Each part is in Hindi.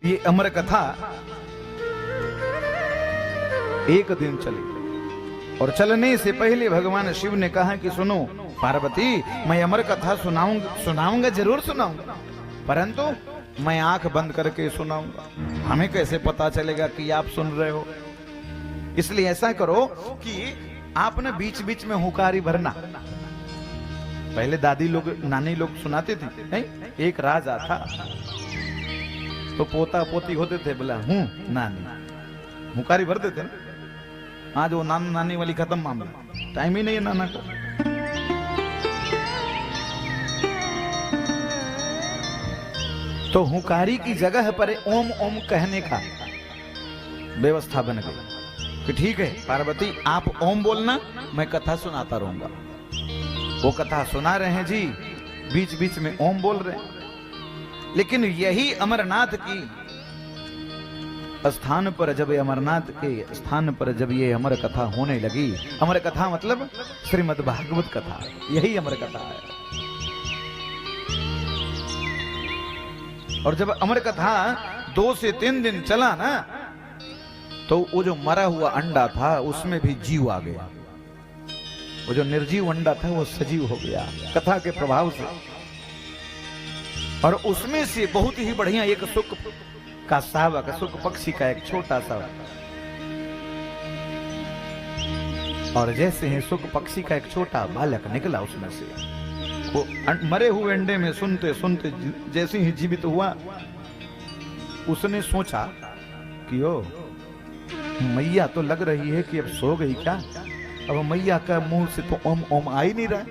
ये अमर कथा एक दिन चली और चलने से पहले भगवान शिव ने कहा कि सुनो पार्वती, मैं अमर कथा सुनाऊंगा जरूर सुनाऊंगा, परंतु मैं आंख बंद करके सुनाऊंगा। हमें कैसे पता चलेगा कि आप सुन रहे हो? इसलिए ऐसा करो कि आप ना बीच बीच में हुकारी भरना। पहले दादी लोग नानी लोग सुनाते थे, नहीं? एक राजा था तो पोता पोती होते थे, बोला नानी, हुकारी भर देते ना। आज वो नाना नानी वाली खत्म मामला, टाइम ही नहीं है नाना को। तो हुकारी की जगह पर ओम ओम कहने का व्यवस्था बन गई कि ठीक है पार्वती, आप ओम बोलना, मैं कथा सुनाता रहूंगा। वो कथा सुना रहे हैं जी, बीच बीच में ओम बोल रहे हैं। लेकिन यही अमरनाथ की स्थान पर, जब अमरनाथ के स्थान पर जब ये अमर कथा होने लगी, अमर कथा मतलब श्रीमद् भागवत कथा, यही अमर कथा है। और जब अमर कथा 2 से 3 दिन चला ना, तो वो जो मरा हुआ अंडा था उसमें भी जीव आ गया। वो जो निर्जीव अंडा था वो सजीव हो गया कथा के प्रभाव से। और उसमें से बहुत ही बढ़िया एक सुख का शावक, सुख पक्षी का एक छोटा सा, और जैसे ही सुख पक्षी का एक छोटा बालक निकला उसमें से, वो मरे हुए अंडे में सुनते सुनते जैसे ही जीवित हुआ, उसने सोचा कि ओ मैया तो लग रही है कि अब सो गई क्या? अब मैया का मुंह से तो ओम ओम आ ही नहीं रहा,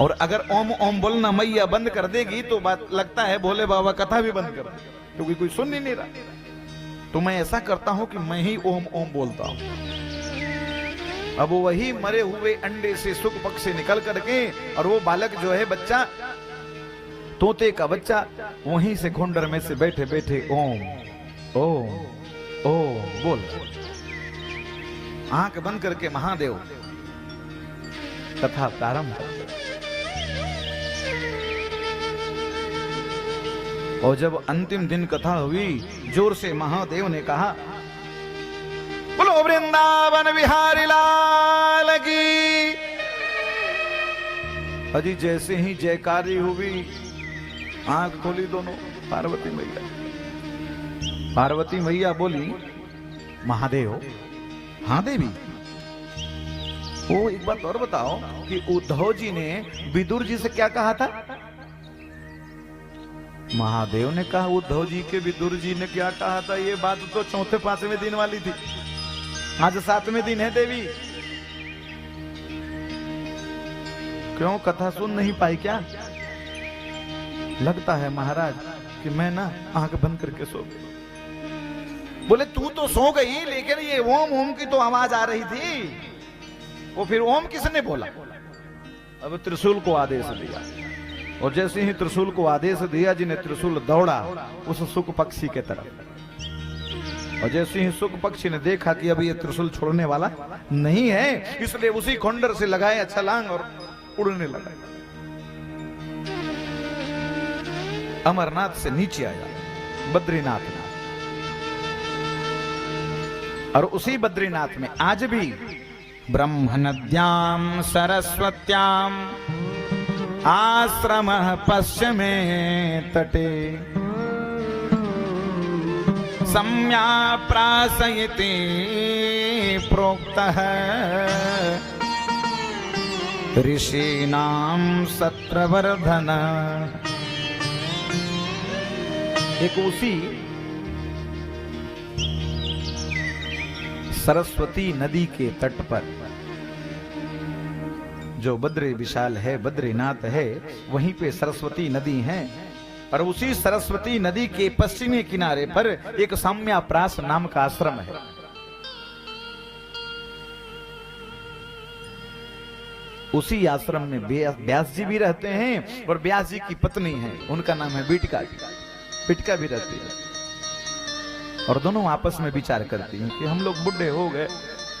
और अगर ओम ओम बोलना मैया बंद कर देगी तो बात लगता है भोले बाबा कथा भी बंद कर देंगे, क्योंकि कोई सुन ही नहीं रहा। तो मैं ऐसा करता हूं कि मैं ही ओम ओम बोलता हूं। अब वही मरे हुए अंडे से सुख पक्षी निकल करके, और वो बालक जो है बच्चा, तोते का बच्चा, वहीं से घुंडर में से बैठे बैठे ओम ओम ओम बोल, आंख बंद करके महादेव कथा प्रारंभ। और जब अंतिम दिन कथा हुई, जोर से महादेव ने कहा, बोलो वृंदावन बिहारी लाल की। अजी जैसे ही जयकारी हुई, आंख खोली दोनों पार्वती मैया। पार्वती मैया बोली, महादेव, हाँ देवी, वो एक बात और बताओ कि उद्धव जी ने विदुर जी से क्या कहा था? महादेव ने कहा उद्धव जी के विदुर जी ने क्या कहा था? ये बात तो 4-5वें दिन वाली थी, आज 7वें दिन है देवी। क्यों कथा सुन नहीं पाई क्या? लगता है महाराज कि मैं ना आंख बंद करके सो गई। बोले तू तो सो गई, लेकिन ये ओम ओम की तो आवाज आ रही थी। वो फिर ओम किसने बोला? अब त्रिशूल को आदेश दिया, और जैसे ही त्रिशूल को आदेश दिया, जिन्हें त्रिशूल दौड़ा उस सुख पक्षी के तरफ। और जैसे ही सुख पक्षी ने देखा कि अब ये त्रिशूल छोड़ने वाला नहीं है, इसलिए उसी खोंडर से लगाया छलांग और उड़ने लगा। अमरनाथ से नीचे आया बद्रीनाथ में, और उसी बद्रीनाथ में आज भी ब्रह्म नद्याम सरस्वत्याम आश्रम पश्चिमे तटे सम्या प्रासयति प्रोक्तः ऋषीणाम सत्रवर्धन। एक उसी सरस्वती नदी के तट पर, जो बद्री विशाल है, बद्रीनाथ है, वहीं पे सरस्वती नदी है। और उसी सरस्वती नदी के पश्चिमी किनारे पर एक साम्याप्रास नाम का आश्रम है। उसी आश्रम में व्यास जी भी रहते हैं, और व्यास जी की पत्नी है, उनका नाम है बिटका। बिटका भी रहती है, और दोनों आपस में विचार करती हैं कि हम लोग बुढ़े हो गए,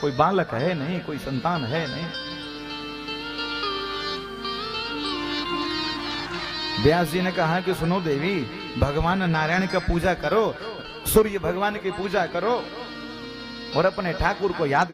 कोई बालक है नहीं, कोई संतान है नहीं। व्यास जी ने कहा कि सुनो देवी, भगवान नारायण का पूजा करो, सूर्य भगवान की पूजा करो और अपने ठाकुर को याद